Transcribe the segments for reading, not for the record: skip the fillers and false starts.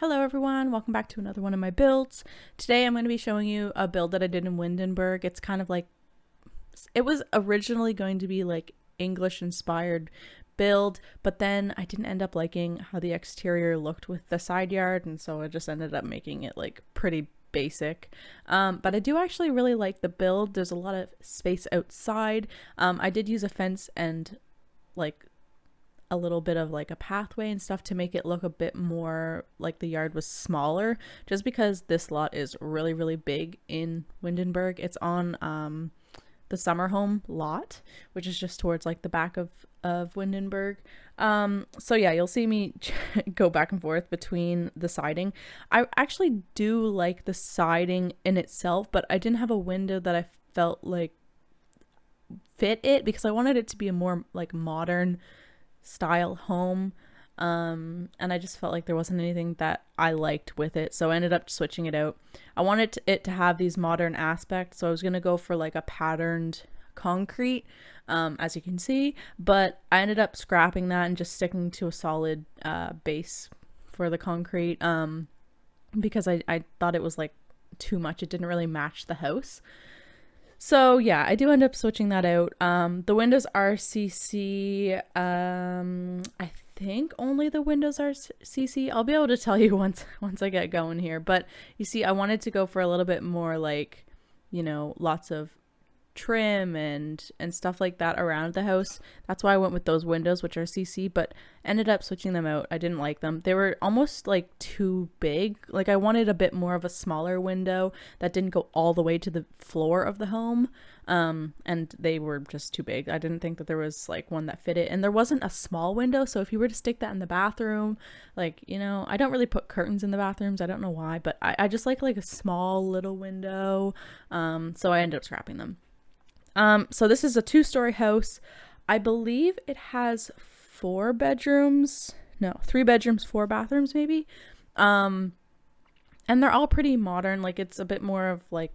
Hello everyone, welcome back to another one of my builds. Today I'm going to be showing you a build that I did in Windenburg. It's kind of like, it was originally going to be like English inspired build, but then I didn't end up liking how the exterior looked with the side yard, and so I just ended up making it like pretty basic. But I do actually really like the build. There's a lot of space outside. I did use a fence and like a little bit of like a pathway and stuff to make it look a bit more like the yard was smaller, just because this lot is really big in Windenburg. It's on the summer home lot, which is just towards like the back of Windenburg. So yeah, you'll see me go back and forth between the siding. I actually do like the siding in itself, but I didn't have a window that I felt like fit it, because I wanted it to be a more like modern style home, and I just felt like there wasn't anything that I liked with it, so I ended up switching it out. I wanted it to have these modern aspects, so I was gonna go for like a patterned concrete, as you can see, but I ended up scrapping that and just sticking to a solid base for the concrete, because I thought it was like too much. It didn't really match the house. So yeah, I do end up switching that out. The windows are CC. I think only the windows are CC. I'll be able to tell you once I get going here. But you see, I wanted to go for a little bit more like, you know, lots of trim and stuff like that around the house. That's why I went with those windows, which are CC, but ended up switching them out. I didn't like them. They were almost like too big. Like I wanted a bit more of a smaller window that didn't go all the way to the floor of the home, and they were just too big. I didn't think that there was like one that fit it, and there wasn't a small window, so if you were to stick that in the bathroom, like, you know, I don't really put curtains in the bathrooms. I don't know why, but I just like a small little window, so I ended up scrapping them. So this is a 2-story house. I believe it has 3 bedrooms, 4 bathrooms maybe. And they're all pretty modern. Like it's a bit more of like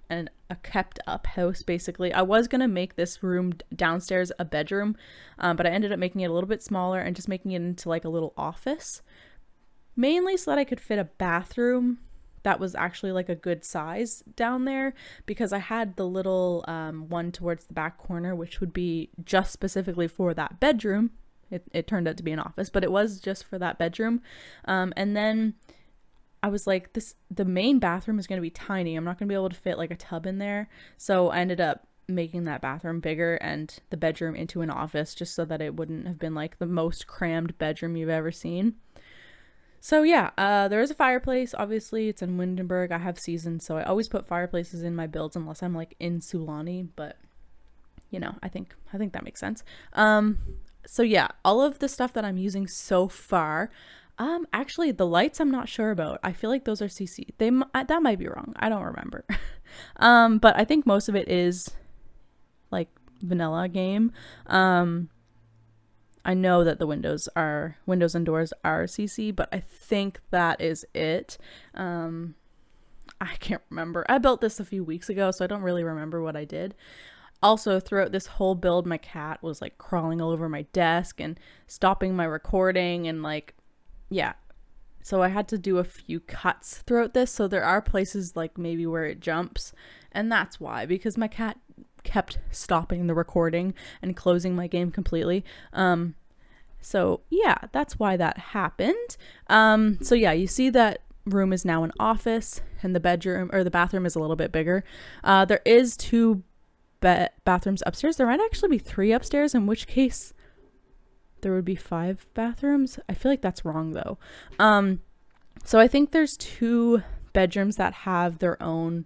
a kept up house basically. I was going to make this room downstairs a bedroom, but I ended up making it a little bit smaller and just making it into like a little office, mainly so that I could fit a bathroom that was actually like a good size down there, because I had the little one towards the back corner, which would be just specifically for that bedroom. It turned out to be an office, but it was just for that bedroom. And then I was like, the main bathroom is going to be tiny. I'm not going to be able to fit like a tub in there. So I ended up making that bathroom bigger and the bedroom into an office, just so that it wouldn't have been like the most crammed bedroom you've ever seen. So yeah, there is a fireplace. Obviously, it's in Windenburg. I have seasons, so I always put fireplaces in my builds unless I'm like in Sulani. But you know, I think that makes sense. So yeah, all of the stuff that I'm using so far. Actually, the lights I'm not sure about. I feel like those are CC. That might be wrong. I don't remember. But I think most of it is like vanilla game. I know that the windows and doors are CC, but I think that is it. I can't remember. I built this a few weeks ago, so I don't really remember what I did. Also, throughout this whole build, my cat was like crawling all over my desk and stopping my recording, and like, yeah. So I had to do a few cuts throughout this. So there are places like maybe where it jumps, and that's why, because my cat kept stopping the recording and closing my game completely. So yeah, that's why that happened. So yeah, you see that room is now an office, and the bedroom or the bathroom is a little bit bigger. There is 2 bathrooms upstairs. There might actually be 3 upstairs, in which case there would be 5 bathrooms. I feel like that's wrong though. So I think there's 2 bedrooms that have their own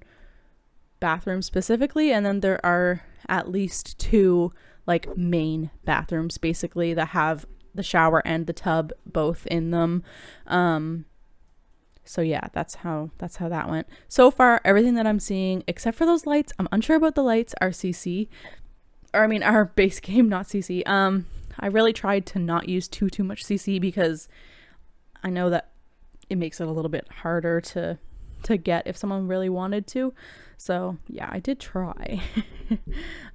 bathroom specifically, and then there are at least 2 like main bathrooms basically that have the shower and the tub both in them. So yeah, that's how that went. So far, everything that I'm seeing, except for those lights, I'm unsure about the lights, are CC. Or I mean, our base game, not CC. I really tried to not use too much CC, because I know that it makes it a little bit harder to get if someone really wanted to. So yeah, I did try.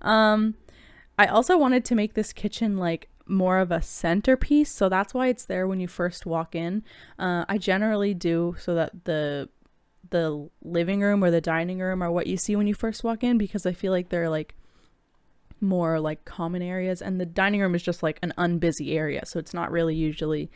I also wanted to make this kitchen like more of a centerpiece, so that's why it's there when you first walk in. I generally do so that the living room or the dining room are what you see when you first walk in, because I feel like they're like more like common areas, and the dining room is just like an unbusy area, so it's not really usually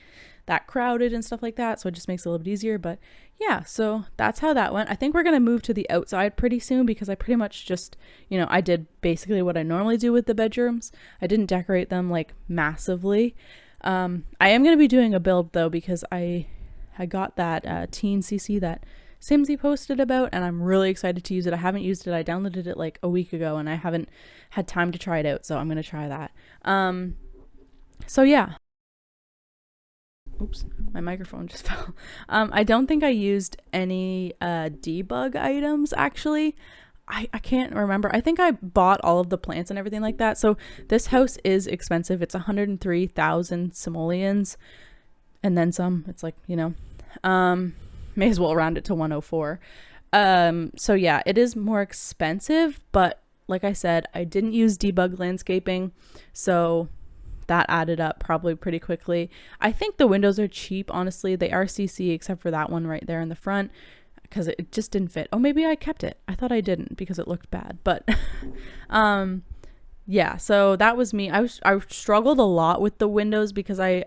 that crowded and stuff like that, so it just makes it a little bit easier. But yeah, so that's how that went. I think we're gonna move to the outside pretty soon, because I pretty much just, I did basically what I normally do with the bedrooms. I didn't decorate them like massively. I am gonna be doing a build though, because I got that teen CC that Simsy posted about, and I'm really excited to use it. I haven't used it. I downloaded it like a week ago, and I haven't had time to try it out, so I'm gonna try that. So yeah. Oops, my microphone just fell. I don't think I used any debug items, actually. I can't remember. I think I bought all of the plants and everything like that. So this house is expensive. It's 103,000 simoleons and then some. It's like, may as well round it to 104. So yeah, it is more expensive, but like I said, I didn't use debug landscaping, so that added up probably pretty quickly. I think the windows are cheap, honestly. They are CC except for that one right there in the front, because it just didn't fit. Oh, maybe I kept it. I thought I didn't because it looked bad. But yeah, so that was me. I struggled a lot with the windows because I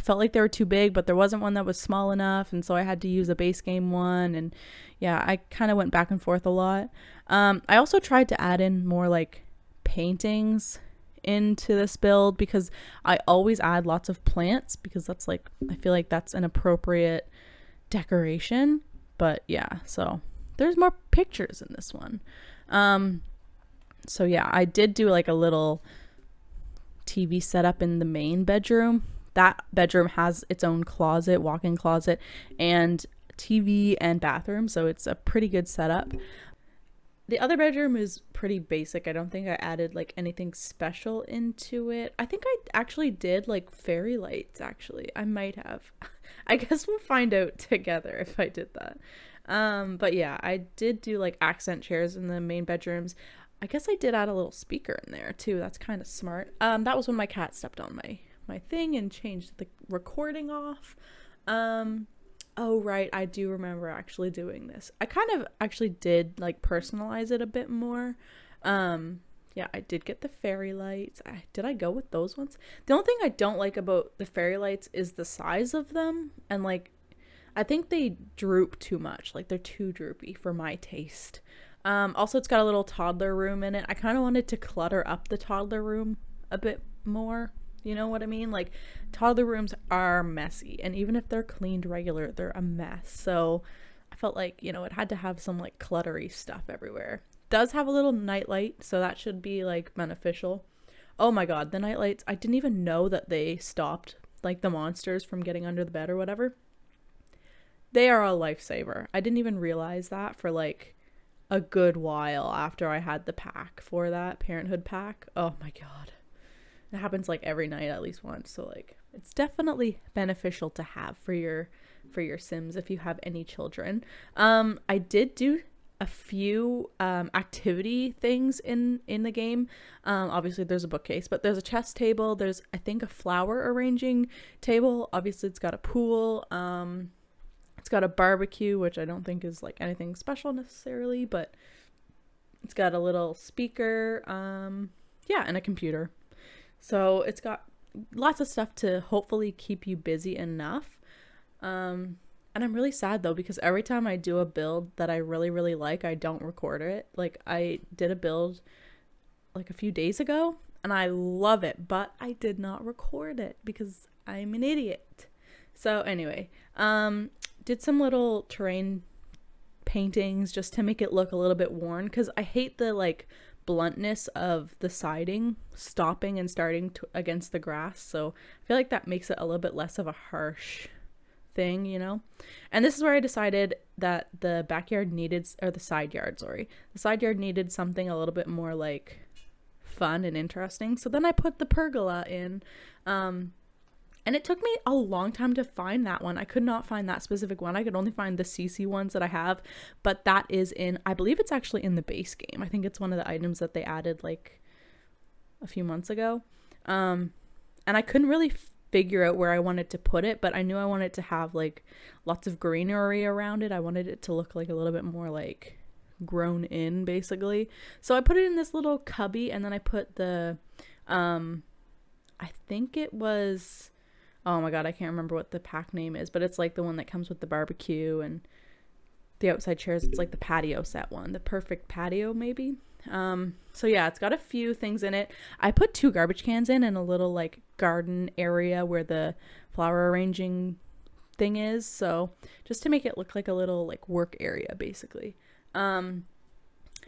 felt like they were too big, but there wasn't one that was small enough, and so I had to use a base game one. And yeah, I kind of went back and forth a lot. I also tried to add in more like paintings into this build, because I always add lots of plants, because that's like, I feel like that's an appropriate decoration. But yeah, so there's more pictures in this one. So yeah, I did do like a little TV setup in the main bedroom. That bedroom has its own closet, walk-in closet, and TV and bathroom, so it's a pretty good setup. The other bedroom is pretty basic. I don't think I added like anything special into it. I think I actually did like fairy lights, actually. I might have. I guess we'll find out together if I did that. But yeah, I did do like accent chairs in the main bedrooms. I guess I did add a little speaker in there too. That's kind of smart. That was when my cat stepped on my thing and changed the recording off. Oh, right. I do remember actually doing this. I kind of actually did like personalize it a bit more. Yeah, I did get the fairy lights. Did I go with those ones? The only thing I don't like about the fairy lights is the size of them. And like, I think they droop too much. Like they're too droopy for my taste. Also, it's got a little toddler room in it. I kind of wanted to clutter up the toddler room a bit more. You know what I mean? Like, toddler rooms are messy, and even if they're cleaned regular, they're a mess. So I felt like, it had to have some like cluttery stuff everywhere. Does have a little nightlight, so that should be like beneficial. Oh my god, the nightlights, I didn't even know that they stopped like the monsters from getting under the bed or whatever. They are a lifesaver. I didn't even realize that for like a good while after I had the pack for that Parenthood pack. Oh my god. It happens like every night at least once, so like it's definitely beneficial to have for your Sims if you have any children. I did do a few activity things in the game. Obviously there's a bookcase, but there's a chess table, there's I think a flower arranging table. Obviously it's got a pool, it's got a barbecue, which I don't think is like anything special necessarily, but it's got a little speaker, yeah, and a computer. So it's got lots of stuff to hopefully keep you busy enough. And I'm really sad though, because every time I do a build that I really, really like, I don't record it. Like I did a build like a few days ago and I love it, but I did not record it because I'm an idiot. So anyway, did some little terrain paintings just to make it look a little bit worn, because I hate the like bluntness of the siding stopping and starting against the grass, so I feel like that makes it a little bit less of a harsh thing, and this is where I decided that the backyard needed, or the side yard needed something a little bit more like fun and interesting. So then I put the pergola in, and it took me a long time to find that one. I could not find that specific one. I could only find the CC ones that I have, but that is in, I believe it's actually in the base game. I think it's one of the items that they added like a few months ago. And I couldn't really figure out where I wanted to put it, but I knew I wanted to have like lots of greenery around it. I wanted it to look like a little bit more like grown in, basically. So I put it in this little cubby, and then I put the I think it was, oh my god, I can't remember what the pack name is, but it's like the one that comes with the barbecue and the outside chairs. It's like the patio set one, the perfect patio maybe. So yeah, it's got a few things in it. I put 2 garbage cans in and a little like garden area where the flower arranging thing is, so just to make it look like a little like work area, basically. And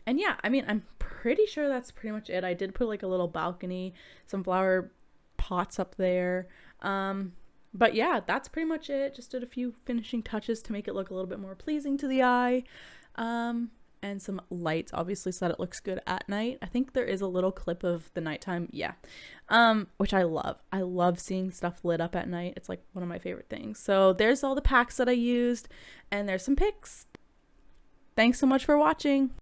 yeah, I mean, I'm pretty sure that's pretty much it. I did put like a little balcony, some flower pots up there. But yeah, that's pretty much it. Just did a few finishing touches to make it look a little bit more pleasing to the eye. And some lights, obviously, so that it looks good at night. I think there is a little clip of the nighttime, yeah, which I love. I love seeing stuff lit up at night. It's like one of my favorite things. So there's all the packs that I used, and there's some pics. Thanks so much for watching.